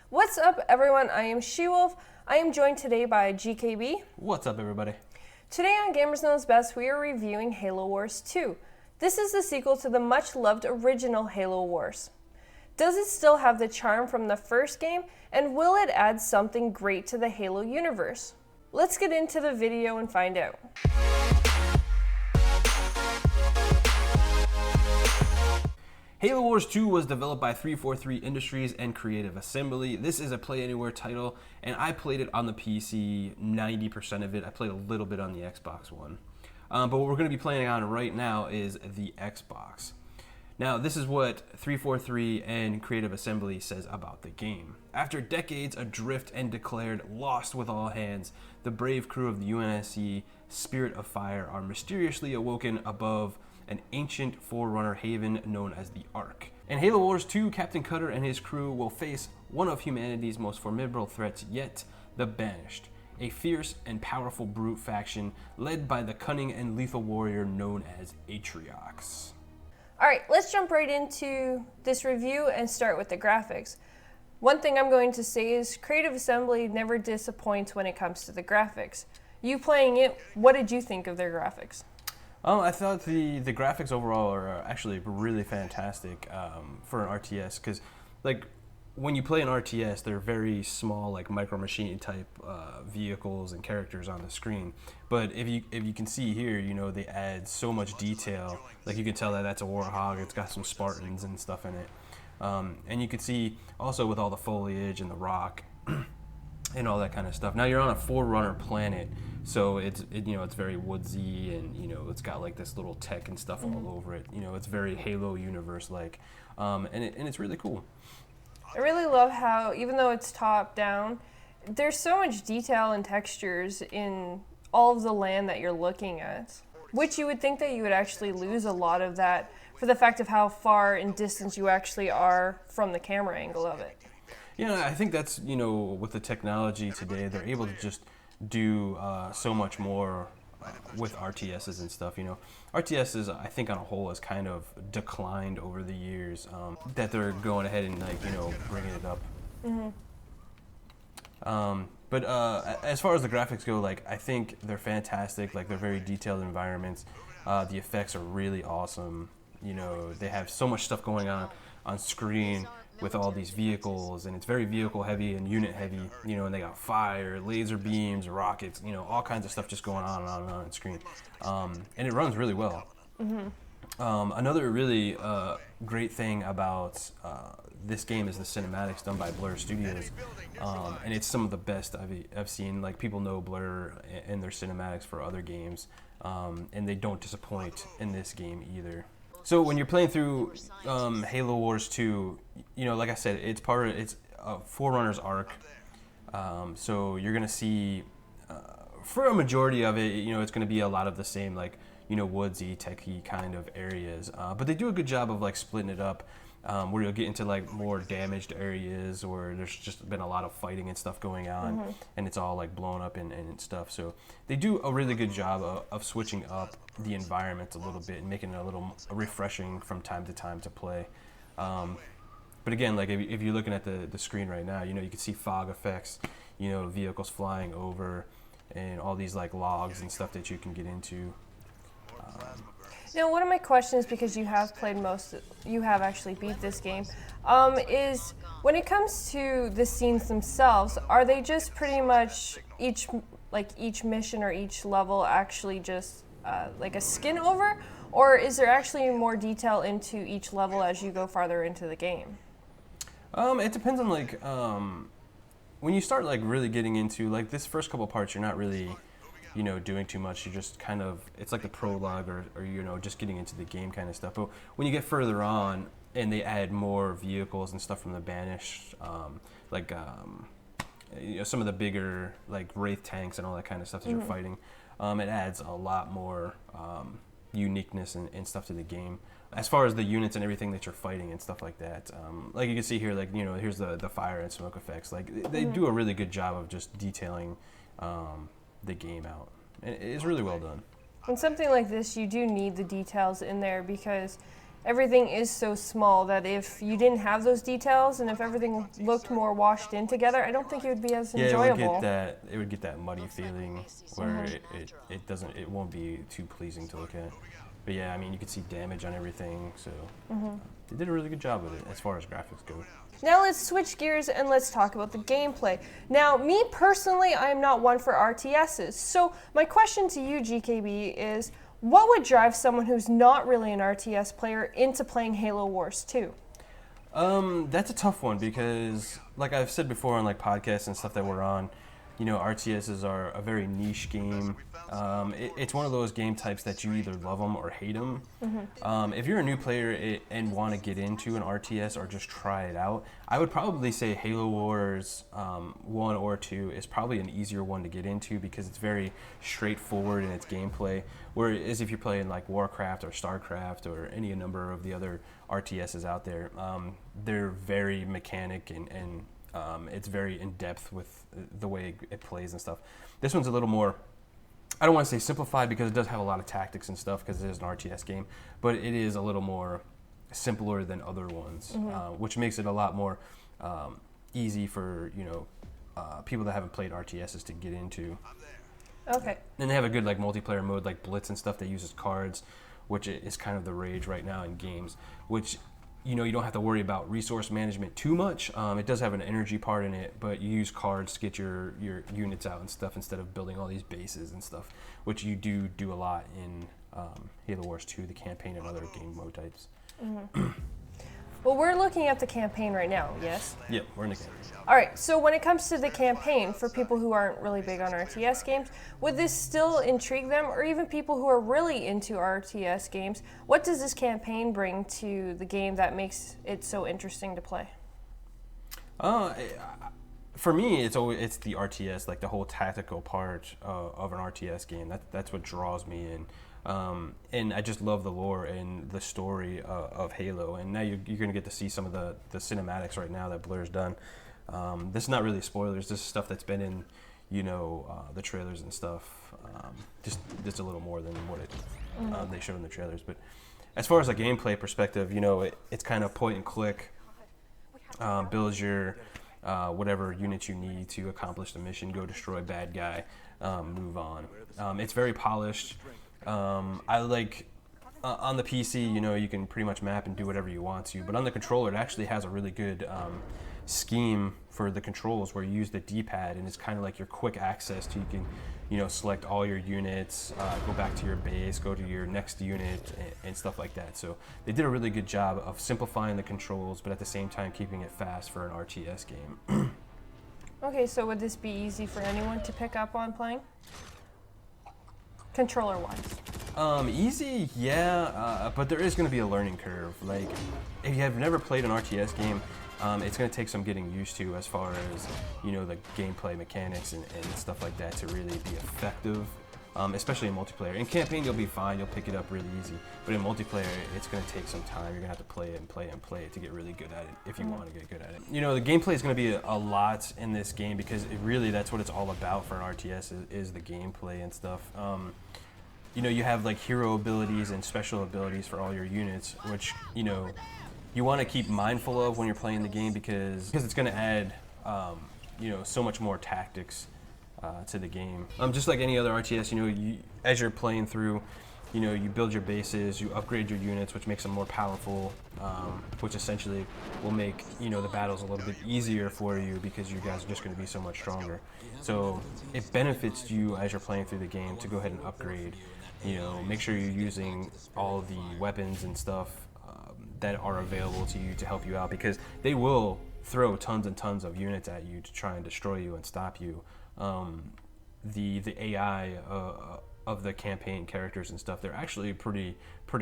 What's up, everyone? I am SheWulf. I am joined today by GKB. What's up, everybody? Today on Gamers Knows Best, we are reviewing Halowars 2. This is the sequel to the much-loved original Halowars. Does it still have the charm from the first game, and will it add something great to the Halo universe? Let's get into the video and find out. Halowars 2 was developed by 343 Industries and Creative Assembly. This is a Play Anywhere title, and I played it on the PC, 90% of it. I played a little bit on the Xbox One. But what we're going to be playing on right now is the Xbox. Now, this is what 343 and Creative Assembly says about the game. After decades adrift and declared lost with all hands, the brave crew of the UNSC Spirit of Fire are mysteriously awoken above an ancient Forerunner haven known as the Ark. In Halowars 2, Captain Cutter and his crew will face one of humanity's most formidable threats yet, the Banished, a fierce and powerful brute faction led by the cunning and lethal warrior known as Atriox. Alright, let's jump right into this review and start with the graphics. One thing I'm going to say is Creative Assembly never disappoints when it comes to the graphics. You playing it, what did you think of their graphics? I thought the graphics overall are actually really fantastic for an RTS, because like when you play an RTS, they're very small, like Micro Machine type vehicles and characters on the screen. But if you can see here, you know, they add so much detail. Like you can tell that that's a Warhog. It's got some Spartans and stuff in it, and you can see also with all the foliage and the rock and all that kind of stuff. Now you're on a Forerunner planet, so it's very woodsy, and you know it's got like this little tech and stuff all over it. You know, it's very Halo universe like, and it's really cool. I really love how, even though it's top down, there's so much detail and textures in all of the land that you're looking at, which you would think that you would actually lose a lot of that for the fact of how far in distance you actually are from the camera angle of it. Yeah, I think that's, you know, with the technology today, they're able to just do so much more with RTSs and stuff. You know, RTSs, I think on a whole, has kind of declined over the years. That they're going ahead and, like, you know, bringing it up. But as far as the graphics go, like, I think they're fantastic. Like, they're very detailed environments. The effects are really awesome. You know, they have so much stuff going on screen with all these vehicles, and it's very vehicle heavy and unit heavy, you know, and they got fire, laser beams, rockets, you know, all kinds of stuff just going on and on and on screen. And it runs really well. Another really great thing about this game is the cinematics done by Blur Studios, and it's some of the best I've seen. Like, people know Blur and their cinematics for other games, and they don't disappoint in this game either. So when you're playing through Halowars 2, you know, like I said, it's Forerunner's Ark. So you're gonna see, for a majority of it, you know, it's gonna be a lot of the same, like, you know, woodsy, techy kind of areas. But they do a good job of like splitting it up, where you'll get into like more damaged areas, or there's just been a lot of fighting and stuff going on, and it's all like blown up and stuff. So they do a really good job of switching up the environment a little bit and making it a little refreshing from time to time to play. But again, like if you're looking at the screen right now, you know, you can see fog effects, you know, vehicles flying over, and all these like logs and stuff that you can get into. Now, one of my questions, because you have actually beat this game, is when it comes to the scenes themselves, are they just pretty much each mission or each level actually just like a skin over, or is there actually more detail into each level as you go farther into the game? It depends on like when you start like really getting into like this first couple parts, you're not really, you know, doing too much. You just kind of, it's like the prologue, or you know, just getting into the game kind of stuff. But when you get further on and they add more vehicles and stuff from the Banished, like you know, some of the bigger like Wraith tanks and all that kind of stuff that you're fighting, it adds a lot more uniqueness and stuff to the game. As far as the units and everything that you're fighting and stuff like that, like you can see here, like, you know, here's the fire and smoke effects. Like they do a really good job of just detailing the game out. And it's really well done. In something like this, you do need the details in there, because everything is so small that if you didn't have those details and if everything looked more washed in together, I don't think it would be as enjoyable. It would get that muddy feeling where it won't be too pleasing to look at. But yeah, I mean, you can see damage on everything, so they did a really good job with it as far as graphics go. Now let's switch gears and let's talk about the gameplay. Now, me personally, I am not one for RTSs. So my question to you, GKB, is what would drive someone who's not really an RTS player into playing Halo Wars 2? That's a tough one because, like I've said before on like podcasts and stuff that we're on, you know, RTSs are a very niche game. It's one of those game types that you either love them or hate them. If you're a new player and want to get into an RTS or just try it out, I would probably say Halo Wars 1 or 2 is probably an easier one to get into because it's very straightforward in its gameplay. Whereas if you're playing like Warcraft or Starcraft or any number of the other RTSs out there, they're very mechanic and it's very in-depth with the way it plays and stuff. This one's a little more, I don't want to say simplified because it does have a lot of tactics and stuff because it is an RTS game, but it is a little more simpler than other ones, which makes it a lot more easy for, you know, people that haven't played RTSs to get into. Okay. And they have a good like multiplayer mode like Blitz and stuff that uses cards, which is kind of the rage right now in games, which, you know, you don't have to worry about resource management too much. It does have an energy part in it, but you use cards to get your units out and stuff instead of building all these bases and stuff, which you do a lot in Halo Wars 2, the campaign, and other game mode types. Well, we're looking at the campaign right now, yes? Yeah, we're in the campaign. All right, so when it comes to the campaign, for people who aren't really big on RTS games, would this still intrigue them? Or even people who are really into RTS games, what does this campaign bring to the game that makes it so interesting to play? For me, it's the RTS, like the whole tactical part of an RTS game. That's what draws me in. And I just love the lore and the story of Halo. And now you're going to get to see some of the cinematics right now that Blur's done. This is not really spoilers. This is stuff that's been in, you know, the trailers and stuff. Just a little more than what they showed in the trailers. But as far as a gameplay perspective, you know, it's kind of point and click. Build your whatever units you need to accomplish the mission. Go destroy bad guy. Move on. It's very polished. I like on the PC, you know, you can pretty much map and do whatever you want to, but on the controller, it actually has a really good scheme for the controls where you use the D-pad, and it's kind of like your quick access to, you can, you know, select all your units, go back to your base, go to your next unit, and stuff like that. So they did a really good job of simplifying the controls, but at the same time keeping it fast for an RTS game. Okay, so would this be easy for anyone to pick up on playing? Controller-wise. Easy, yeah, but there is going to be a learning curve. Like, if you have never played an RTS game, it's going to take some getting used to as far as, you know, the gameplay mechanics and stuff like that to really be effective, especially in multiplayer. In campaign, you'll be fine. You'll pick it up really easy. But in multiplayer, it's going to take some time. You're going to have to play it and play it and play it to get really good at it if you want to get good at it. You know, the gameplay is going to be a lot in this game because that's what it's all about for an RTS is the gameplay and stuff. You know, you have like hero abilities and special abilities for all your units, which, you know, you want to keep mindful of when you're playing the game because it's going to add, you know, so much more tactics to the game. Just like any other RTS, you know, as you're playing through, you know, you build your bases, you upgrade your units, which makes them more powerful, which essentially will make, you know, the battles a little bit easier for you because you guys are just going to be so much stronger. So it benefits you as you're playing through the game to go ahead and upgrade. You know, make sure you're using all the weapons and stuff that are available to you to help you out because they will throw tons and tons of units at you to try and destroy you and stop you. The AI of the campaign characters and stuff, they're actually pretty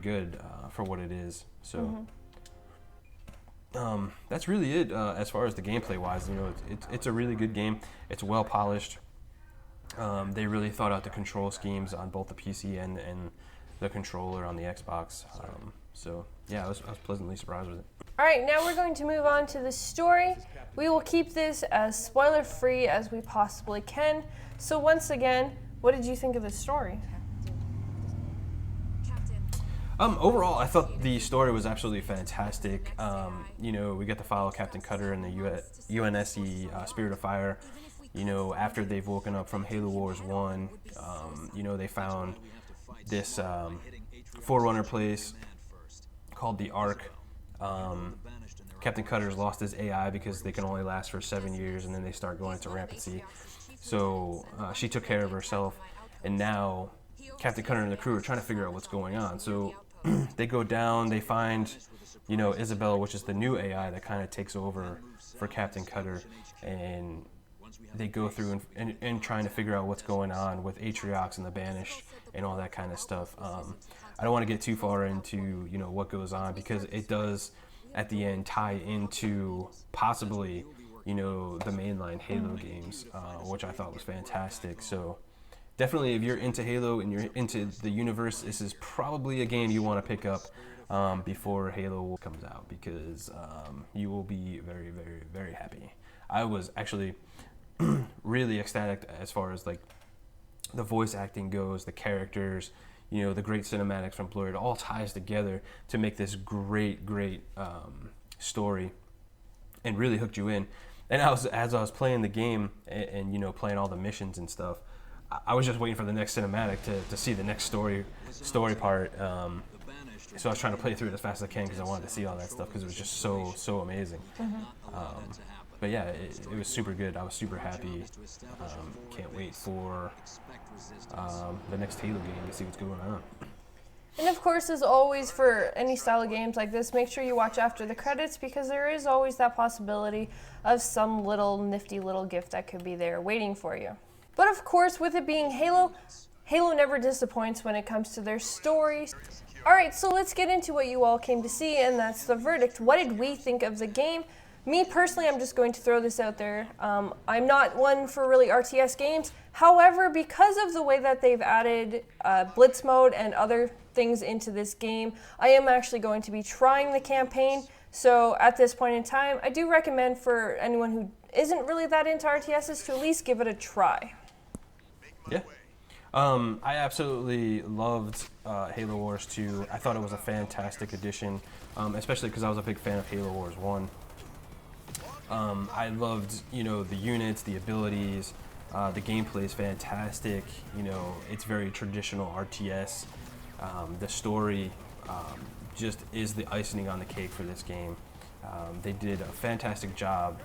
good for what it is. So that's really it as far as the gameplay wise. You know, it's a really good game. It's well polished. They really thought out the control schemes on both the PC and the controller on the Xbox. So yeah, I was pleasantly surprised with it. All right, now we're going to move on to the story. We will keep this as spoiler-free as we possibly can. So once again, what did you think of the story? Overall, I thought the story was absolutely fantastic. You know, we get to follow Captain Cutter and the UNSC Spirit of Fire. You know, after they've woken up from Halowars 1, you know, they found this Forerunner place called the Ark. Captain Cutter's lost his AI because they can only last for 7 years, and then they start going into rampancy. So she took care of herself, and now Captain Cutter and the crew are trying to figure out what's going on. So they go down, they find, you know, Isabella, which is the new AI that kind of takes over for Captain Cutter, and they go through and trying to figure out what's going on with Atriox and the Banished and all that kind of stuff. I don't want to get too far into, you know, what goes on, because it does at the end tie into possibly, you know, the mainline Halo games, which I thought was fantastic. So definitely, if you're into Halo and you're into the universe, this is probably a game you want to pick up before Halo comes out, because you will be very, very, very happy. I was actually really ecstatic as far as like the voice acting goes, the characters, you know, the great cinematics from Blur. It all ties together to make this great, great story, and really hooked you in. And as I was playing the game and you know, playing all the missions and stuff, I was just waiting for the next cinematic to see the next story part. So I was trying to play through it as fast as I can, because I wanted to see all that stuff, because it was just so amazing. But yeah, it was super good. I was super happy. Can't wait for the next Halo game to see what's going on. And of course, as always, for any style of games like this, make sure you watch after the credits, because there is always that possibility of some little nifty little gift that could be there waiting for you. But of course, with it being Halo, Halo never disappoints when it comes to their stories. Alright, so let's get into what you all came to see, and that's the verdict. What did we think of the game? Me personally, I'm just going to throw this out there. I'm not one for really RTS games. However, because of the way that they've added Blitz mode and other things into this game, I am actually going to be trying the campaign. So at this point in time, I do recommend for anyone who isn't really that into RTSs to at least give it a try. Yeah. I absolutely loved Halo Wars 2. I thought it was a fantastic addition, especially because I was a big fan of Halo Wars 1. I loved, you know, the units, the abilities, the gameplay is fantastic. You know, it's very traditional RTS. The story just is the icing on the cake for this game. They did a fantastic job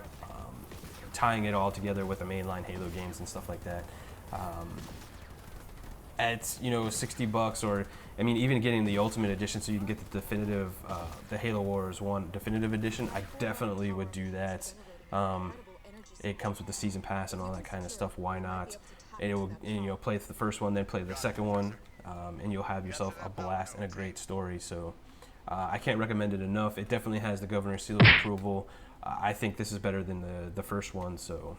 tying it all together with the mainline Halo games and stuff like that. At, you know, $60, or I mean, even getting the Ultimate Edition so you can get the definitive, the Halo Wars 1 Definitive Edition, I definitely would do that. It comes with the Season Pass and all that kind of stuff. Why not? And it will, and, you know, play the first one, then play the second one, and you'll have yourself a blast and a great story. So I can't recommend it enough. It definitely has the Governor's seal of approval. I think this is better than the first one. So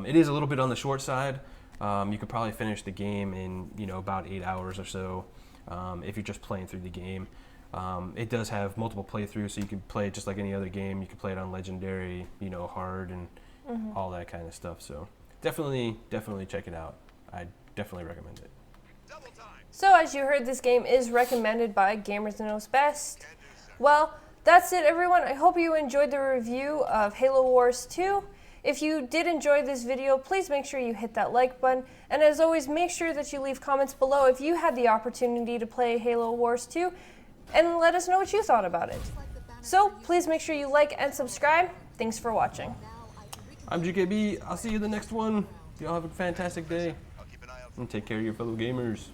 it is a little bit on the short side. You could probably finish the game in, you know, about 8 hours or so if you're just playing through the game. It does have multiple playthroughs, so you can play it just like any other game. You can play it on Legendary, you know, hard, and all that kind of stuff. So definitely check it out. I definitely recommend it. So as you heard, this game is recommended by Gamers Knows Best. Well, that's it, everyone. I hope you enjoyed the review of Halo Wars 2. If you did enjoy this video, please make sure you hit that like button. And as always, make sure that you leave comments below if you had the opportunity to play Halo Wars 2, and let us know what you thought about it. So please make sure you like and subscribe. Thanks for watching. I'm GKB. I'll see you in the next one. Y'all have a fantastic day. And take care of your fellow gamers.